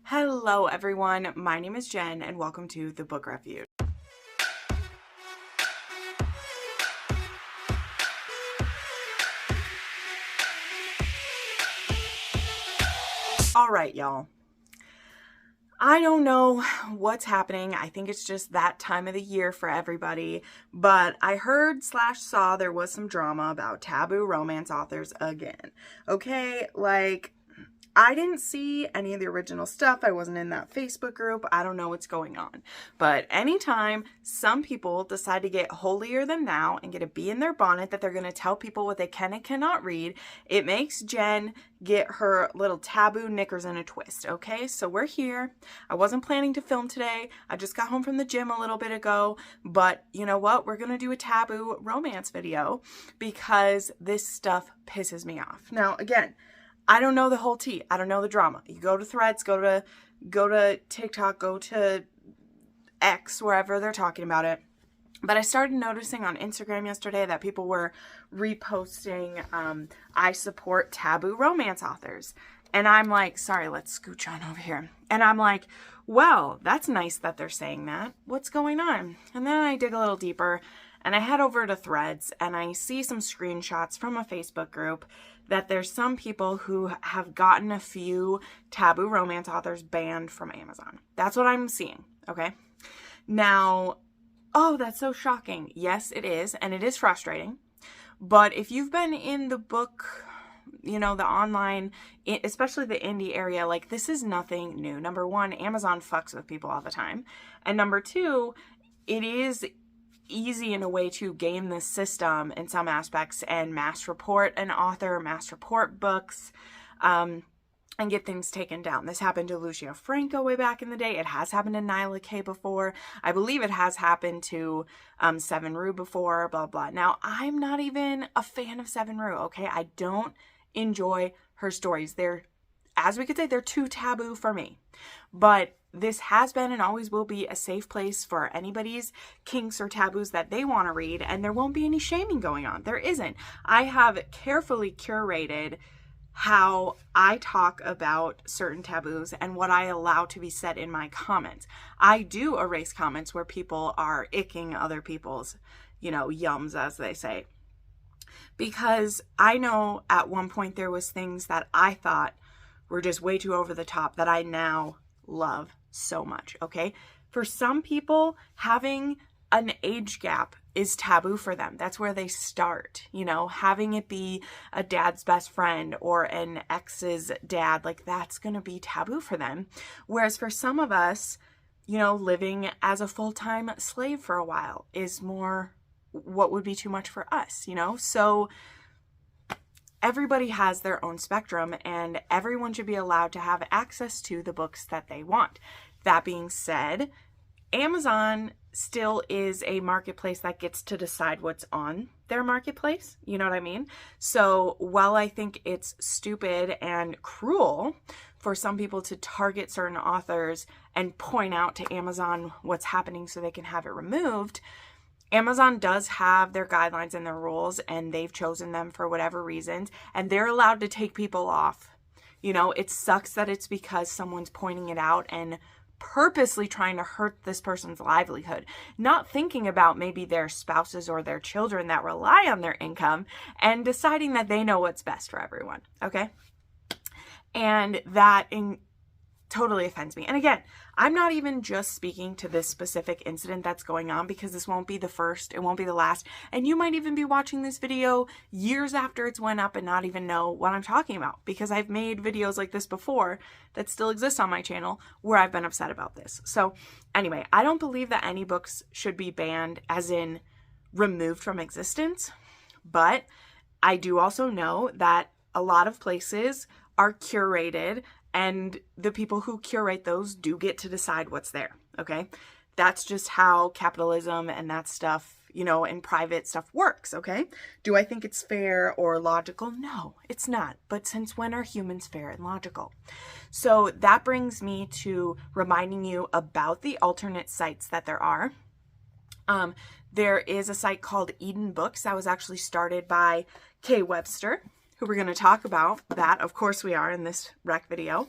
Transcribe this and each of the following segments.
Hello everyone, my name is Jen and welcome to the Book Review. Alright y'all, I don't know what's happening. I think it's just that time of the year for everybody, but I heard / saw there was some drama about taboo romance authors again. Okay, like, I didn't see any of the original stuff. I wasn't in that Facebook group. I don't know what's going on. But anytime some people decide to get holier than thou and get a bee in their bonnet that they're going to tell people what they can and cannot read, it makes Jen get her little taboo knickers in a twist. Okay, so we're here. I wasn't planning to film today. I just got home from the gym a little bit ago. But you know what? We're going to do a taboo romance video because this stuff pisses me off. Now, again, I don't know the whole tea. I don't know the drama. You go to Threads, go to TikTok, go to X, wherever they're talking about it. But I started noticing on Instagram yesterday that people were reposting, I support taboo romance authors. And I'm like, sorry, let's scooch on over here. And I'm like, well, that's nice that they're saying that. What's going on? And then I dig a little deeper and I head over to Threads and I see some screenshots from a Facebook group that there's some people who have gotten a few taboo romance authors banned from Amazon. That's what I'm seeing, okay? Now, oh, that's so shocking. Yes, it is, and it is frustrating. But if you've been in the book, you know, the online, especially the indie area, like, this is nothing new. Number one, Amazon fucks with people all the time. And number two, it is easy in a way to game the system in some aspects and mass report an author, mass report books, and get things taken down. This happened to Lucia Franco way back in the day. It has happened to Nyla K before. I believe it has happened to Seven Rue before, blah, blah. Now, I'm not even a fan of Seven Rue, okay? I don't enjoy her stories. They're, as we could say, they're too taboo for me. But this has been and always will be a safe place for anybody's kinks or taboos that they want to read, and there won't be any shaming going on. There isn't. I have carefully curated how I talk about certain taboos and what I allow to be said in my comments. I do erase comments where people are icking other people's, you know, yums, as they say. Because I know at one point there was things that I thought were just way too over the top that I now love so much, okay? For some people, having an age gap is taboo for them. That's where they start, you know, having it be a dad's best friend or an ex's dad, like, that's going to be taboo for them. Whereas for some of us, you know, living as a full-time slave for a while is more what would be too much for us, you know? So everybody has their own spectrum and everyone should be allowed to have access to the books that they want. That being said, Amazon still is a marketplace that gets to decide what's on their marketplace. You know what I mean? So while I think it's stupid and cruel for some people to target certain authors and point out to Amazon what's happening so they can have it removed, Amazon does have their guidelines and their rules, and they've chosen them for whatever reasons, and they're allowed to take people off. You know, it sucks that it's because someone's pointing it out and purposely trying to hurt this person's livelihood, not thinking about maybe their spouses or their children that rely on their income and deciding that they know what's best for everyone, okay? And that totally offends me. And again, I'm not even just speaking to this specific incident that's going on, because this won't be the first, it won't be the last, and you might even be watching this video years after it's went up and not even know what I'm talking about, because I've made videos like this before that still exist on my channel where I've been upset about this. So anyway, I don't believe that any books should be banned, as in removed from existence, but I do also know that a lot of places are curated, and the people who curate those do get to decide what's there, okay? That's just how capitalism and that stuff, you know, and private stuff works, okay? Do I think it's fair or logical? No, it's not. But since when are humans fair and logical? So that brings me to reminding you about the alternate sites that there are. There is a site called Eden Books that was actually started by Kay Webster, who we're going to talk about. That, of course, we are in this rec video.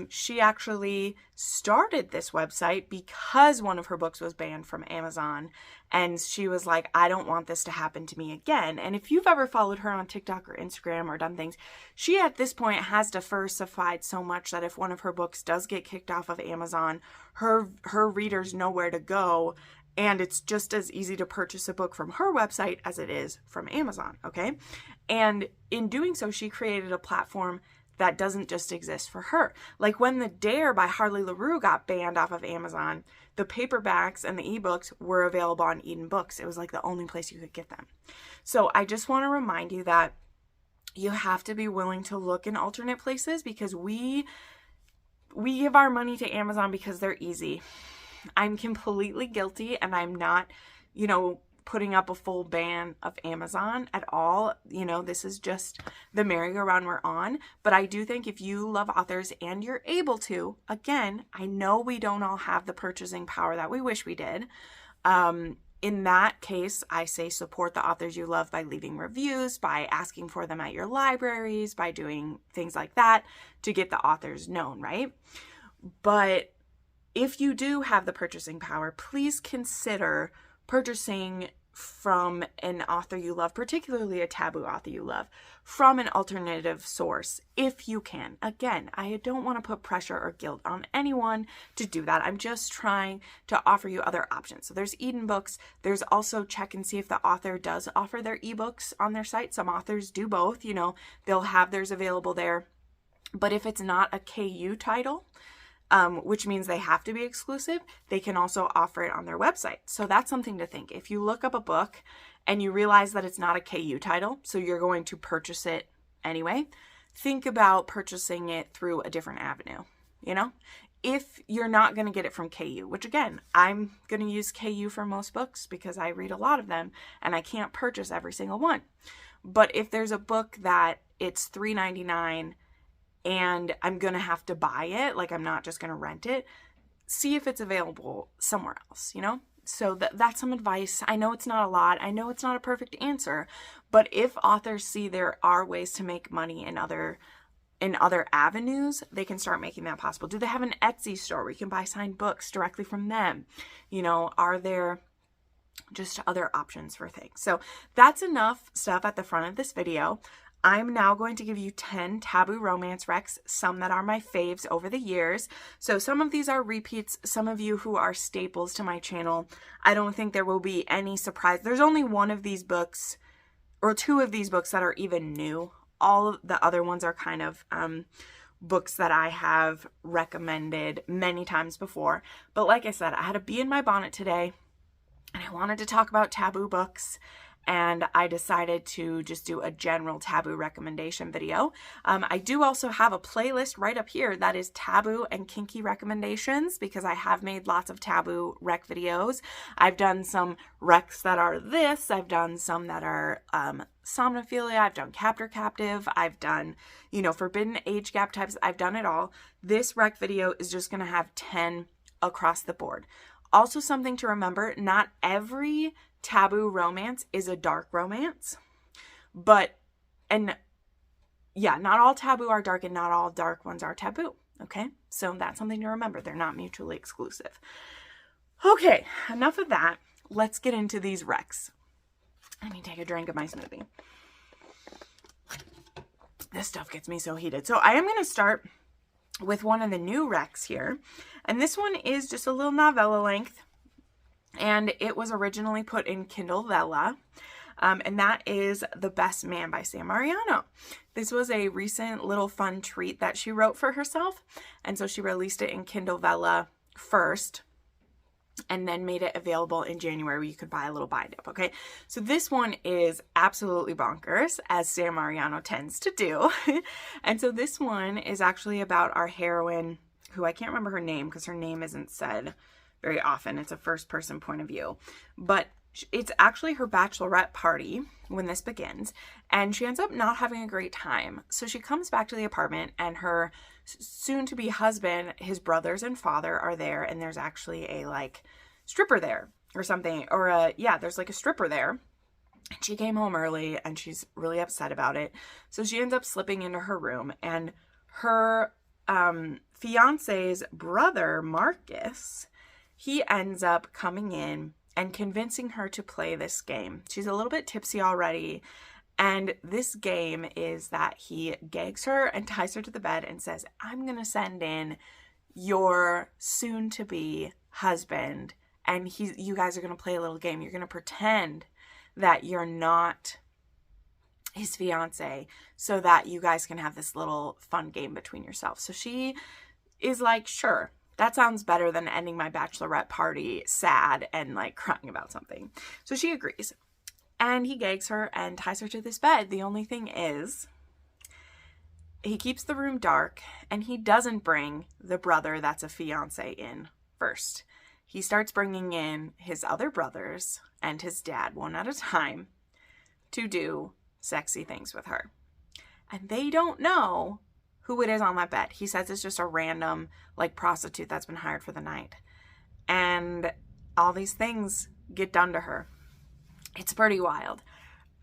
She actually started this website because one of her books was banned from Amazon. And she was like, I don't want this to happen to me again. And if you've ever followed her on TikTok or Instagram or done things, she at this point has diversified so much that if one of her books does get kicked off of Amazon, her readers know where to go. And it's just as easy to purchase a book from her website as it is from Amazon, okay? And in doing so, she created a platform that doesn't just exist for her. Like when The Dare by Harley LaRue got banned off of Amazon, the paperbacks and the ebooks were available on Eden Books. It was like the only place you could get them. So I just want to remind you that you have to be willing to look in alternate places, because we give our money to Amazon because they're easy. I'm completely guilty, and I'm not, putting up a full ban of Amazon at all. This is just the merry-go-round we're on. But I do think if you love authors and you're able to, again, I know we don't all have the purchasing power that we wish we did. In that case, I say support the authors you love by leaving reviews, by asking for them at your libraries, by doing things like that to get the authors known, right? But if you do have the purchasing power, please consider purchasing from an author you love, particularly a taboo author you love, from an alternative source if you can. Again, I don't want to put pressure or guilt on anyone to do that. I'm just trying to offer you other options. So there's Eden Books. There's also check and see if the author does offer their ebooks on their site. Some authors do both, they'll have theirs available there. But if it's not a KU title, which means they have to be exclusive, they can also offer it on their website. So that's something to think. If you look up a book and you realize that it's not a KU title, so you're going to purchase it anyway, think about purchasing it through a different avenue, If you're not going to get it from KU, which again, I'm going to use KU for most books because I read a lot of them and I can't purchase every single one. But if there's a book that it's $3.99 and I'm going to have to buy it, like I'm not just going to rent it, see if it's available somewhere else, So that's some advice. I know it's not a lot. I know it's not a perfect answer, but if authors see there are ways to make money in other avenues, they can start making that possible. Do they have an Etsy store where you can buy signed books directly from them? Are there just other options for things? So that's enough stuff at the front of this video. I'm now going to give you 10 taboo romance recs, some that are my faves over the years. So some of these are repeats, some of you who are staples to my channel. I don't think there will be any surprise. There's only one of these books or two of these books that are even new. All of the other ones are kind of books that I have recommended many times before. But like I said, I had a bee in my bonnet today and I wanted to talk about taboo books. And I decided to just do a general taboo recommendation video. I do also have a playlist right up here that is taboo and kinky recommendations, because I have made lots of taboo rec videos. I've done some recs that are this. I've done some that are somnophilia. I've done captor-captive. I've done, forbidden age gap types. I've done it all. This rec video is just going to have 10 across the board. Also, something to remember, not every taboo romance is a dark romance, not all taboo are dark and not all dark ones are taboo, okay? So that's something to remember. They're not mutually exclusive. Okay, enough of that. Let's get into these recs. Let me take a drink of my smoothie. This stuff gets me so heated. So I am going to start with one of the new recs here, and this one is just a little novella length. And it was originally put in Kindle Vella, and that is The Best Man by Sam Mariano. This was a recent little fun treat that she wrote for herself, and so she released it in Kindle Vella first, and then made it available in January where you could buy a little bind-up, okay? So this one is absolutely bonkers, as Sam Mariano tends to do. And so this one is actually about our heroine, who I can't remember her name because her name isn't said very often. It's a first-person point of view. But it's actually her bachelorette party when this begins, and she ends up not having a great time. So she comes back to the apartment, and her soon-to-be husband, his brothers and father are there, and there's actually a, stripper there or something. Or, there's, a stripper there. And she came home early, and she's really upset about it. So she ends up slipping into her room, and her fiance's brother, Marcus, he ends up coming in and convincing her to play this game. She's a little bit tipsy already. And this game is that he gags her and ties her to the bed and says, I'm going to send in your soon-to-be husband, and you guys are going to play a little game. You're going to pretend that you're not his fiance so that you guys can have this little fun game between yourselves. So she is like, sure, that sounds better than ending my bachelorette party sad and like crying about something. So she agrees. And he gags her and ties her to this bed. The only thing is, he keeps the room dark and he doesn't bring the brother that's a fiance in first. He starts bringing in his other brothers and his dad one at a time to do sexy things with her. And they don't know who it is on that bed. He says it's just a random like prostitute that's been hired for the night. And all these things get done to her. It's pretty wild.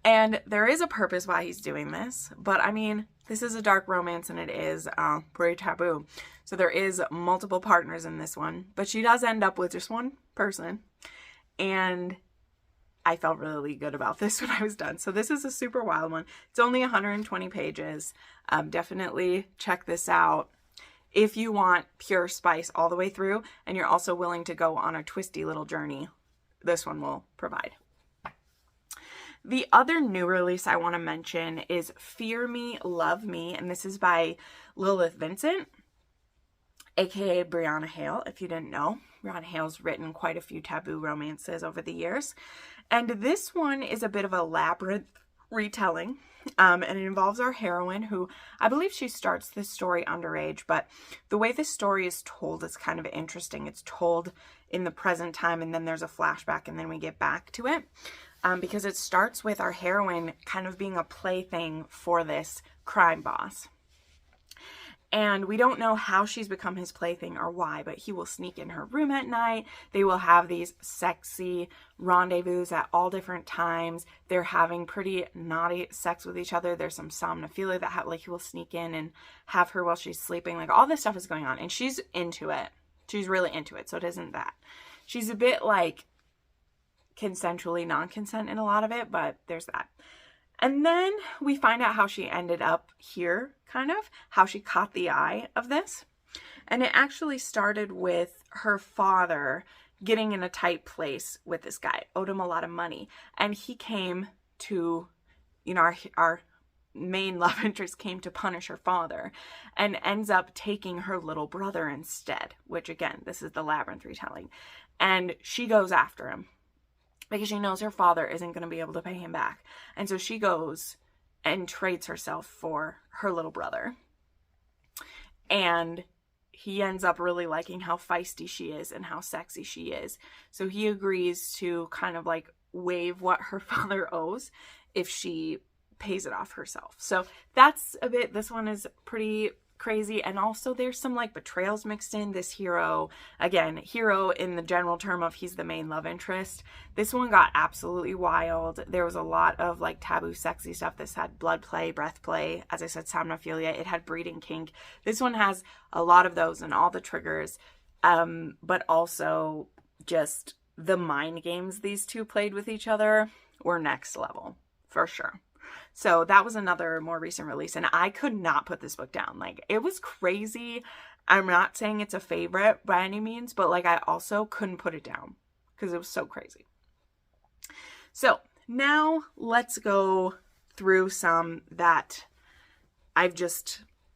And there is a purpose why he's doing this. But I mean, this is a dark romance and it is pretty taboo. So there is multiple partners in this one. But she does end up with just one person. And I felt really good about this when I was done. So this is a super wild one. It's only 120 pages. Definitely check this out if you want pure spice all the way through. And you're also willing to go on a twisty little journey. This one will provide. The other new release I want to mention is Fear Me, Love Me, and this is by Lilith Vincent, aka Brianna Hale, if you didn't know. Brianna Hale's written quite a few taboo romances over the years, and this one is a bit of a labyrinth retelling, and it involves our heroine, who I believe she starts this story underage, but the way this story is told is kind of interesting. It's told in the present time, and then there's a flashback, and then we get back to it. Because it starts with our heroine kind of being a plaything for this crime boss. And we don't know how she's become his plaything or why, but he will sneak in her room at night. They will have these sexy rendezvous at all different times. They're having pretty naughty sex with each other. There's some somnophilia that like he will sneak in and have her while she's sleeping. Like all this stuff is going on and she's into it. She's really into it. So it isn't that. She's a bit like consensually non-consent in a lot of it, but there's that. And then we find out how she ended up here, kind of, how she caught the eye of this. And it actually started with her father getting in a tight place with this guy, owed him a lot of money. And he came to, you know, our main love interest came to punish her father and ends up taking her little brother instead, which again, this is the labyrinth retelling. And she goes after him, because she knows her father isn't going to be able to pay him back. And so she goes and trades herself for her little brother. And he ends up really liking how feisty she is and how sexy she is. So he agrees to kind of like waive what her father owes if she pays it off herself. So that's a bit, this one is pretty crazy. And also there's some like betrayals mixed in. This hero, again, hero in the general term of he's the main love interest. This one got absolutely wild. There was a lot of like taboo sexy stuff. This had blood play, breath play, as I said, somnophilia. It had breeding kink. This one has a lot of those and all the triggers, but also just the mind games these two played with each other were next level for sure. So that was another more recent release, and I could not put this book down. Like, it was crazy. I'm not saying it's a favorite by any means, but like I also couldn't put it down because it was so crazy. So now let's go through some that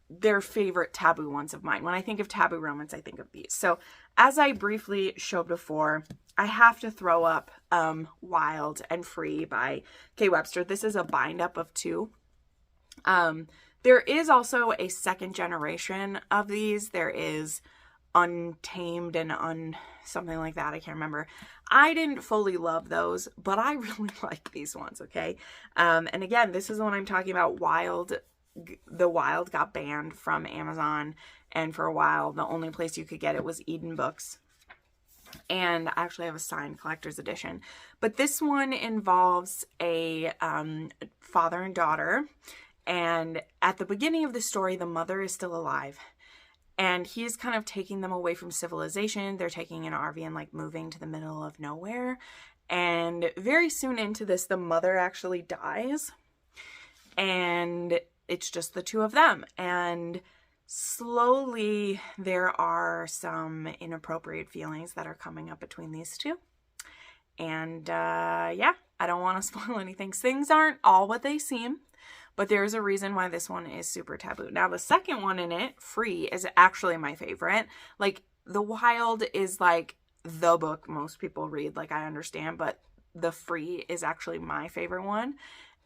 they're favorite taboo ones of mine. When I think of taboo romance, I think of these. So as I briefly showed before, I have to throw up Wild and Free by Kay Webster. This is a bind up of two. There is also a second generation of these. There is Untamed and something like that. I can't remember. I didn't fully love those, but I really like these ones, okay? And again, this is the one I'm talking about. Wild. The Wild got banned from Amazon, and for a while the only place you could get it was Eden Books. And I actually have a signed collector's edition. But this one involves a father and daughter. And at the beginning of the story, the mother is still alive. And he's kind of taking them away from civilization. They're taking an RV and like moving to the middle of nowhere. And very soon into this, the mother actually dies. And it's just the two of them. And slowly there are some inappropriate feelings that are coming up between these two. And yeah, I don't want to spoil anything. Things aren't all what they seem, but there's a reason why this one is super taboo. Now, the second one in it, Free, is actually my favorite. Like, The Wild is like the book most people read, like I understand, but the Free is actually my favorite one.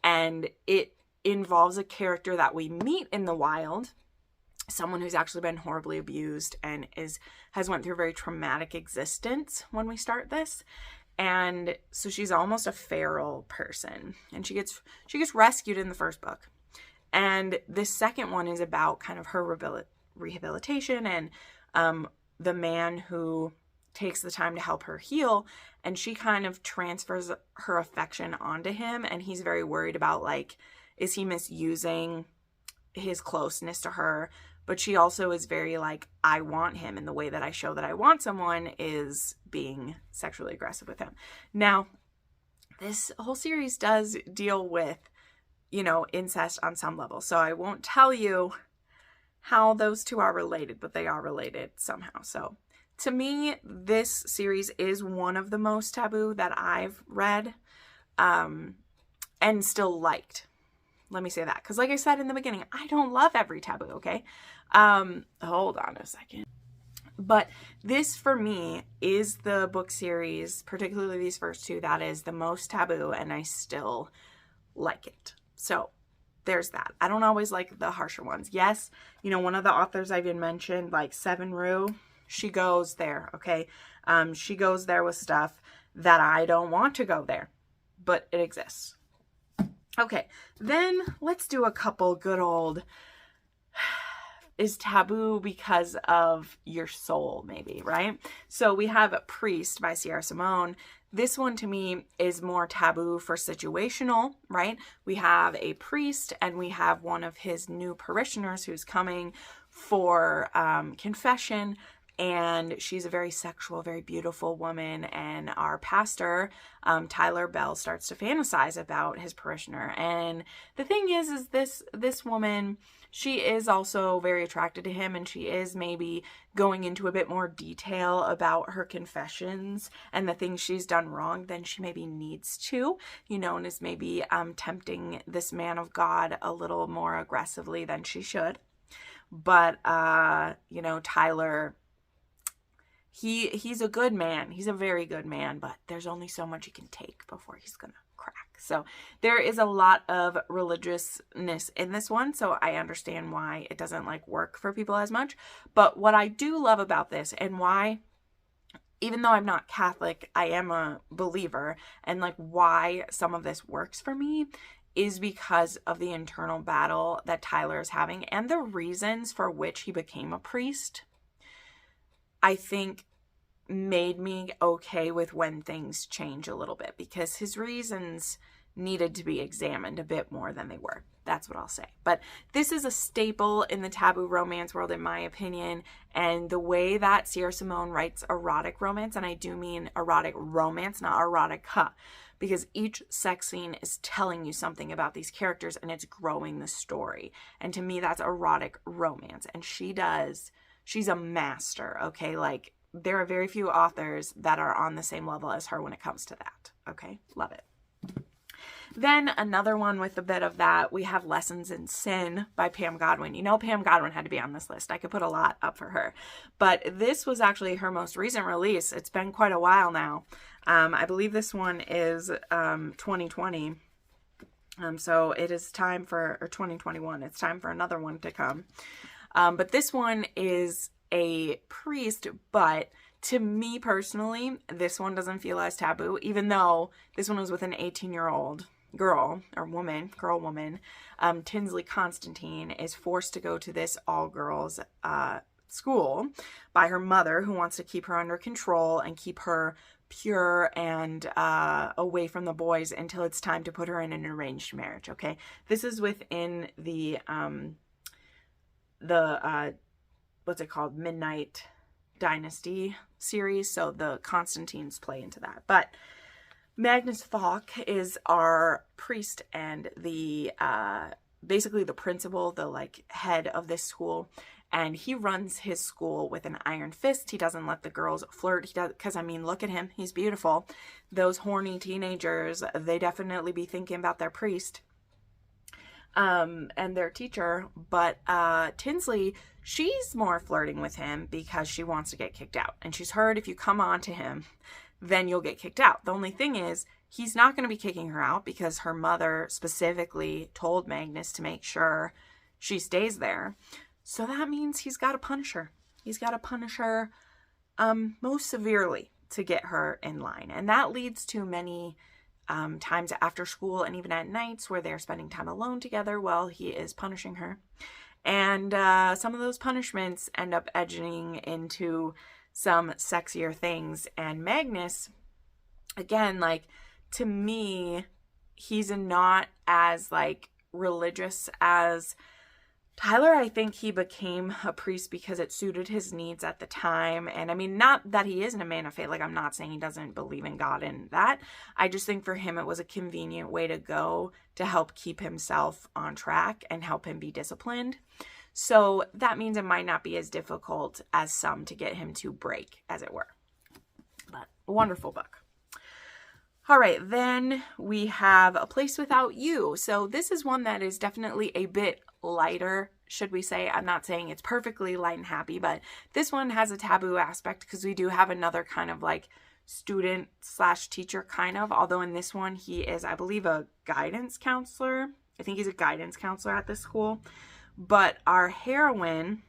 And it involves a character that we meet in The Wild, someone who's actually been horribly abused and has went through a very traumatic existence when we start this. And so she's almost a feral person, and she gets rescued in the first book. And this second one is about kind of her rehabilitation and the man who takes the time to help her heal, and she kind of transfers her affection onto him, and he's very worried about, like, is he misusing his closeness to her? But she also is very like, I want him, and the way that I show that I want someone is being sexually aggressive with him. Now, this whole series does deal with, you know, incest on some level. So I won't tell you how those two are related, but they are related somehow. So to me, this series is one of the most taboo that I've read and still liked. Let me say that. Because like I said in the beginning, I don't love every taboo, okay? Hold on a second. But this, for me, is the book series, particularly these first two, that is the most taboo, and I still like it. So there's that. I don't always like the harsher ones. Yes, you know, one of the authors I even mentioned, like Seven Rue, she goes there, okay? She goes there with stuff that I don't want to go there, but it exists. Okay, then let's do a couple good old, is taboo because of your soul, maybe, right? So we have Priest by Sierra Simone. This one to me is more taboo for situational, right? We have a priest and we have one of his new parishioners who's coming for confession. And she's a very sexual, very beautiful woman. And our pastor, Tyler Bell, starts to fantasize about his parishioner. And the thing is this woman, she is also very attracted to him. And she is maybe going into a bit more detail about her confessions and the things she's done wrong than she maybe needs to, you know, and is maybe tempting this man of God a little more aggressively than she should. But, you know, Tyler, he's a good man. He's a very good man, but there's only so much he can take before he's gonna crack. So there is a lot of religiousness in this one, so I understand why it doesn't like work for people as much. But what I do love about this, and why, even though I'm not Catholic, I am a believer, and like why some of this works for me, is because of the internal battle that Tyler is having and the reasons for which he became a priest. I think made me okay with when things change a little bit, because his reasons needed to be examined a bit more than they were. That's what I'll say. But this is a staple in the taboo romance world, in my opinion. And the way that Sierra Simone writes erotic romance, and I do mean erotic romance, not erotica, because each sex scene is telling you something about these characters and it's growing the story. And to me, that's erotic romance. And she's a master, okay? Like, there are very few authors that are on the same level as her when it comes to that, okay? Love it. Then another one with a bit of that, we have Lessons in Sin by Pam Godwin. You know, Pam Godwin had to be on this list. I could put a lot up for her. But this was actually her most recent release. It's been quite a while now. I believe this one is 2020. So it is time for, or 2021, it's time for another one to come. But this one is a priest, but to me personally, this one doesn't feel as taboo, even though this one was with an 18-year-old girl, or woman. Tinsley Constantine is forced to go to this all-girls school by her mother, who wants to keep her under control and keep her pure and away from the boys until it's time to put her in an arranged marriage, okay? This is within the what's it called? Midnight Dynasty series. So the Constantines play into that. But Magnus Falk is our priest and the, basically the principal, the like head of this school. And he runs his school with an iron fist. He doesn't let the girls flirt. He does, because I mean, look at him. He's beautiful. Those horny teenagers, they definitely be thinking about their priest and their teacher. But Tinsley, she's more flirting with him because she wants to get kicked out. And she's heard if you come on to him, then you'll get kicked out. The only thing is, he's not going to be kicking her out because her mother specifically told Magnus to make sure she stays there. So that means he's got to punish her. He's got to punish her most severely to get her in line. And that leads to many times after school and even at nights where they're spending time alone together while he is punishing her. And some of those punishments end up edging into some sexier things. And Magnus, again, like, to me, he's not as like religious as Tyler. I think he became a priest because it suited his needs at the time. And I mean, not that he isn't a man of faith. Like, I'm not saying he doesn't believe in God and that. I just think for him, it was a convenient way to go to help keep himself on track and help him be disciplined. So that means it might not be as difficult as some to get him to break, as it were. But a wonderful book. All right, then we have A Place Without You. So this is one that is definitely a bit lighter, should we say. I'm not saying it's perfectly light and happy, but this one has a taboo aspect because we do have another kind of like student slash teacher kind of, although in this one he is, I believe, a guidance counselor. I think he's a guidance counselor at this school. But our heroine,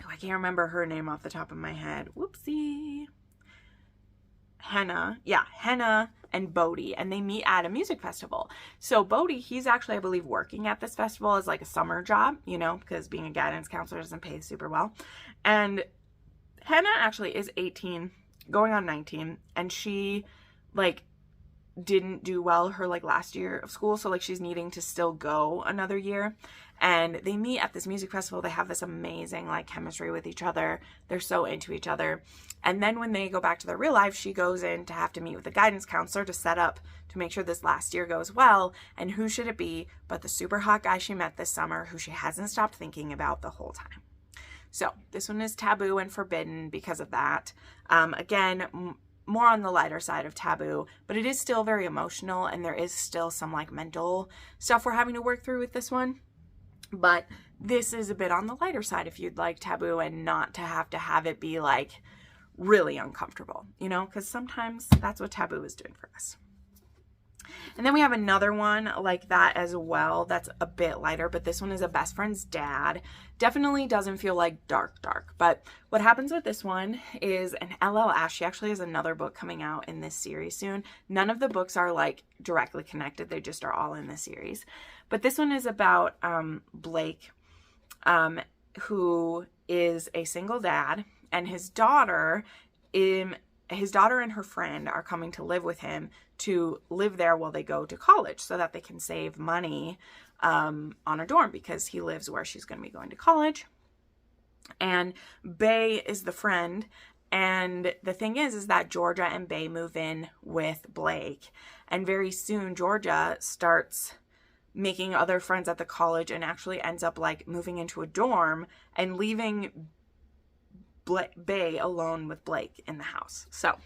I can't remember her name off the top of my head. Whoopsie. Henna and Bodhi, and they meet at a music festival. So Bodhi, he's actually, I believe, working at this festival as like a summer job, you know, because being a guidance counselor doesn't pay super well. And Henna actually is 18, going on 19, and she like didn't do well her like last year of school, so like she's needing to still go another year. And they meet at this music festival. They have this amazing like chemistry with each other. They're so into each other. And then when they go back to their real life, she goes in to have to meet with the guidance counselor to set up to make sure this last year goes well. And who should it be but the super hot guy she met this summer who she hasn't stopped thinking about the whole time. So this one is taboo and forbidden because of that. Again, more on the lighter side of taboo, but it is still very emotional, and there is still some like mental stuff we're having to work through with this one. But this is a bit on the lighter side if you'd like taboo and not to have it be like really uncomfortable, you know, because sometimes that's what taboo is doing for us. And then we have another one like that as well that's a bit lighter, but this one is A Best Friend's Dad. Definitely doesn't feel like dark, but what happens with this one is an LL Ashley actually has another book coming out in this series soon. None of the books are like directly connected. They just are all in the series. But this one is about Blake, who is a single dad, and his daughter and her friend are coming to live with him to live there while they go to college so that they can save money on a dorm because he lives where she's going to be going to college. And Bay is the friend. And the thing is that Georgia and Bay move in with Blake. And very soon Georgia starts making other friends at the college and actually ends up like moving into a dorm and leaving Bay alone with Blake in the house. So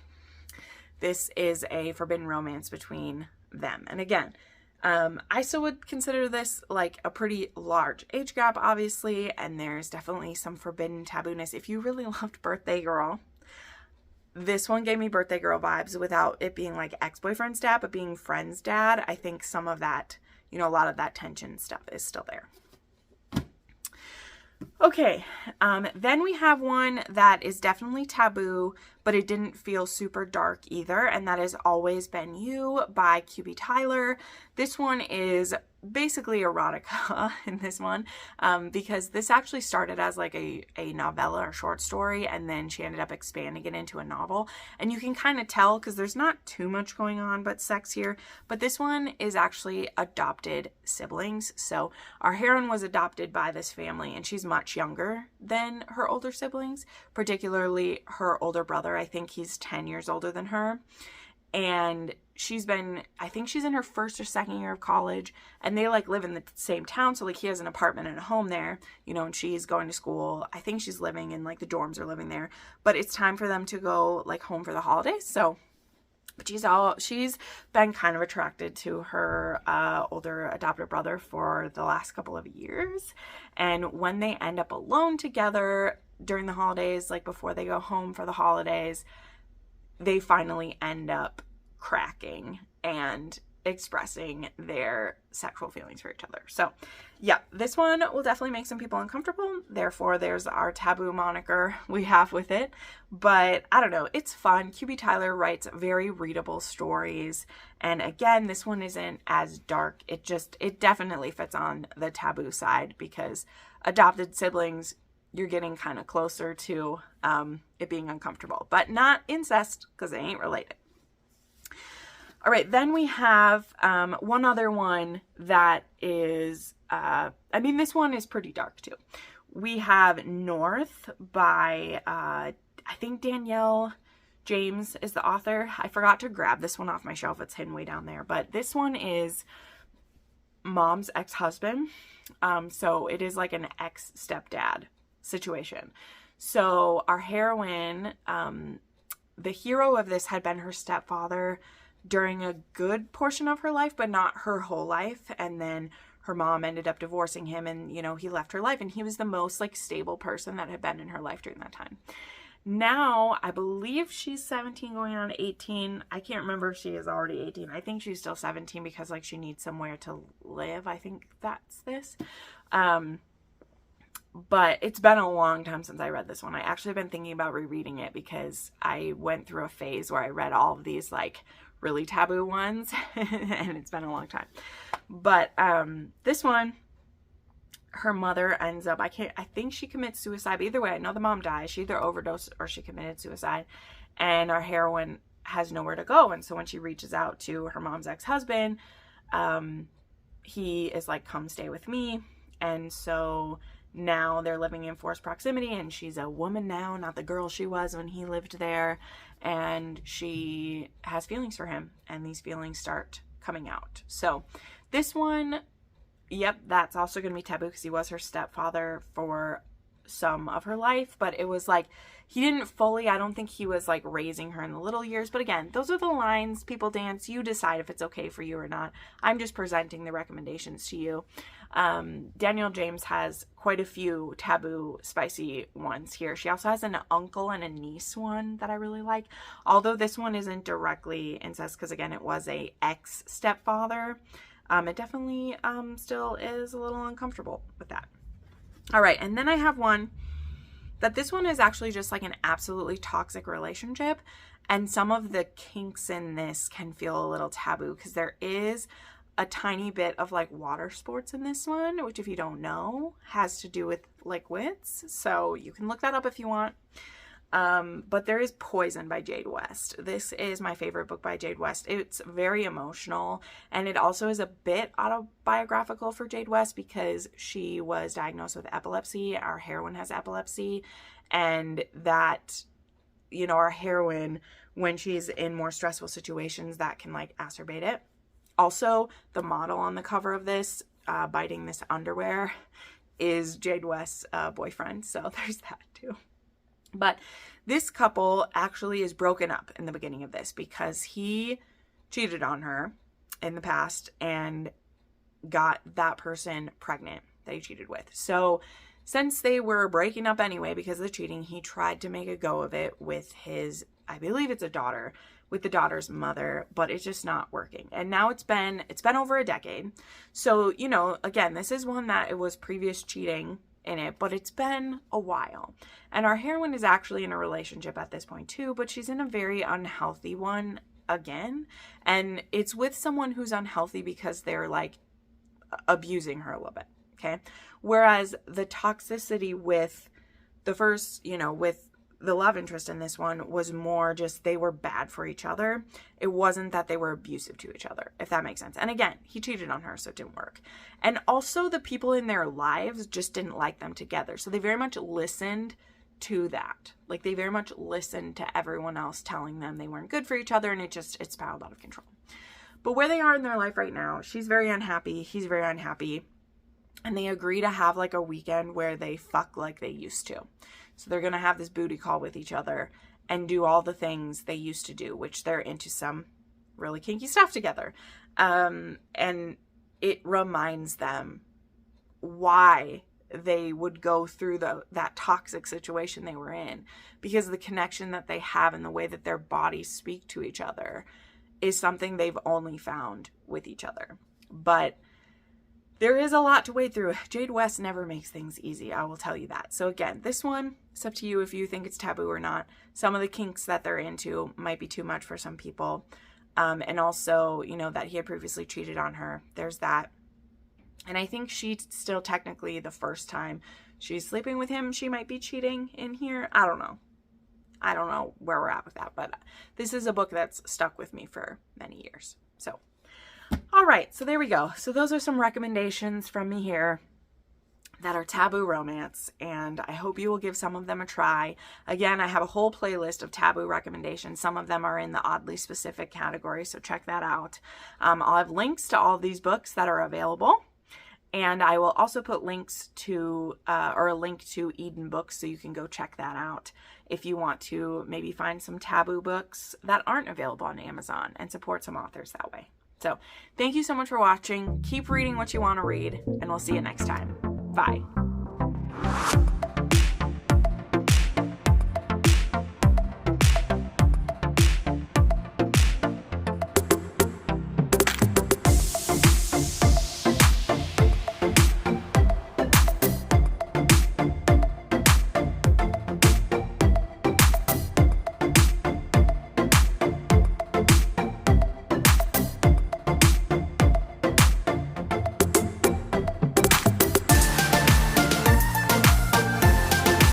this is a forbidden romance between them. And again, I still would consider this like a pretty large age gap, obviously, and there's definitely some forbidden tabooness. If you really loved Birthday Girl, this one gave me Birthday Girl vibes without it being like ex-boyfriend's dad, but being friend's dad. I think some of that, you know, a lot of that tension stuff is still there. Okay, then we have one that is definitely taboo, but it didn't feel super dark either, and that is Always Been You by QB Tyler. This one is basically erotica in this one, because this actually started as like a novella or short story, and then she ended up expanding it into a novel. And you can kind of tell because there's not too much going on but sex here. But this one is actually adopted siblings. So our heroine was adopted by this family, and she's much younger than her older siblings, particularly her older brother. I think he's 10 years older than her. And I think she's in her first or second year of college, and they like live in the same town. So like he has an apartment and a home there, you know, and she's going to school. I think she's living in like the dorms or living there, but it's time for them to go like home for the holidays. So, but she's been kind of attracted to her older adopted brother for the last couple of years. And when they end up alone together during the holidays, like before they go home for the holidays, they finally end up cracking and expressing their sexual feelings for each other. So yeah, this one will definitely make some people uncomfortable. Therefore, there's our taboo moniker we have with it. But I don't know, it's fun. QB Tyler writes very readable stories. And again, this one isn't as dark. It definitely fits on the taboo side because adopted siblings, you're getting kind of closer to it being uncomfortable, but not incest because they ain't related. All right, then we have one other one that is, this one is pretty dark too. We have North by, I think Danielle James is the author. I forgot to grab this one off my shelf. It's hidden way down there, but this one is mom's ex-husband. So it is like an ex-stepdad situation. So our heroine, the hero of this had been her stepfather during a good portion of her life, but not her whole life. And then her mom ended up divorcing him, and, you know, he left her life, and he was the most like stable person that had been in her life during that time. Now, I believe she's 17 going on 18. I can't remember if she is already 18. I think she's still 17 because like she needs somewhere to live. I think that's this. But it's been a long time since I read this one. I actually have been thinking about rereading it because I went through a phase where I read all of these like really taboo ones and it's been a long time. But this one, her mother ends up, I think she commits suicide. But either way, I know the mom dies. She either overdosed or she committed suicide. And our heroine has nowhere to go. And so when she reaches out to her mom's ex-husband, he is like, come stay with me. And so now they're living in forced proximity, and she's a woman now, not the girl she was when he lived there. And she has feelings for him, and these feelings start coming out. So this one, yep, that's also going to be taboo because he was her stepfather for some of her life, but it was like he didn't fully, I don't think he was like raising her in the little years. But again, those are the lines people dance. You decide if it's okay for you or not. I'm just presenting the recommendations to you. Danielle James has quite a few taboo spicy ones here. She also has an uncle and a niece one that I really like, although this one isn't directly incest because again it was a ex-stepfather. It definitely still is a little uncomfortable with that. All right, and then I have one that this one is actually just like an absolutely toxic relationship, and some of the kinks in this can feel a little taboo because there is a tiny bit of like water sports in this one, which if you don't know has to do with like wits, so you can look that up if you want. But there is Poison by Jade West. This is my favorite book by Jade West. It's very emotional, and it also is a bit autobiographical for Jade West because she was diagnosed with epilepsy. Our heroine has epilepsy, and that, you know, our heroine, when she's in more stressful situations, that can like exacerbate it. Also, the model on the cover of this, biting this underwear, is Jade West's boyfriend, so there's that too. But this couple actually is broken up in the beginning of this because he cheated on her in the past and got that person pregnant that he cheated with. So since they were breaking up anyway because of the cheating, he tried to make a go of it with his, I believe it's a daughter, with the daughter's mother, but it's just not working. And now it's been over a decade. So, you know, again, this is one that it was previous cheating in it, but it's been a while. And our heroine is actually in a relationship at this point too, but she's in a very unhealthy one again. And it's with someone who's unhealthy because they're like abusing her a little bit, okay? Whereas the toxicity with the first, you know, with the love interest in this one was more just they were bad for each other. It wasn't that they were abusive to each other, if that makes sense. And again, he cheated on her, so it didn't work. And also the people in their lives just didn't like them together. So they very much listened to that. Like they very much listened to everyone else telling them they weren't good for each other, and it spiraled out of control. But where they are in their life right now, she's very unhappy, he's very unhappy, and they agree to have like a weekend where they fuck like they used to. So they're going to have this booty call with each other and do all the things they used to do, which they're into some really kinky stuff together. And it reminds them why they would go through that toxic situation they were in, because the connection that they have and the way that their bodies speak to each other is something they've only found with each other. But there is a lot to wade through. Jade West never makes things easy, I will tell you that. So again, this one, it's up to you if you think it's taboo or not. Some of the kinks that they're into might be too much for some people. And also, you know, that he had previously cheated on her. There's that. And I think she's still technically the first time she's sleeping with him, she might be cheating in here. I don't know. I don't know where we're at with that. But this is a book that's stuck with me for many years. So all right, so there we go. So those are some recommendations from me here that are taboo romance, and I hope you will give some of them a try. Again, I have a whole playlist of taboo recommendations. Some of them are in the oddly specific category, so check that out. I'll have links to all these books that are available, and I will also put links to, or a link to Eden Books, so you can go check that out if you want to maybe find some taboo books that aren't available on Amazon and support some authors that way. So thank you so much for watching. Keep reading what you want to read, and we'll see you next time. Bye.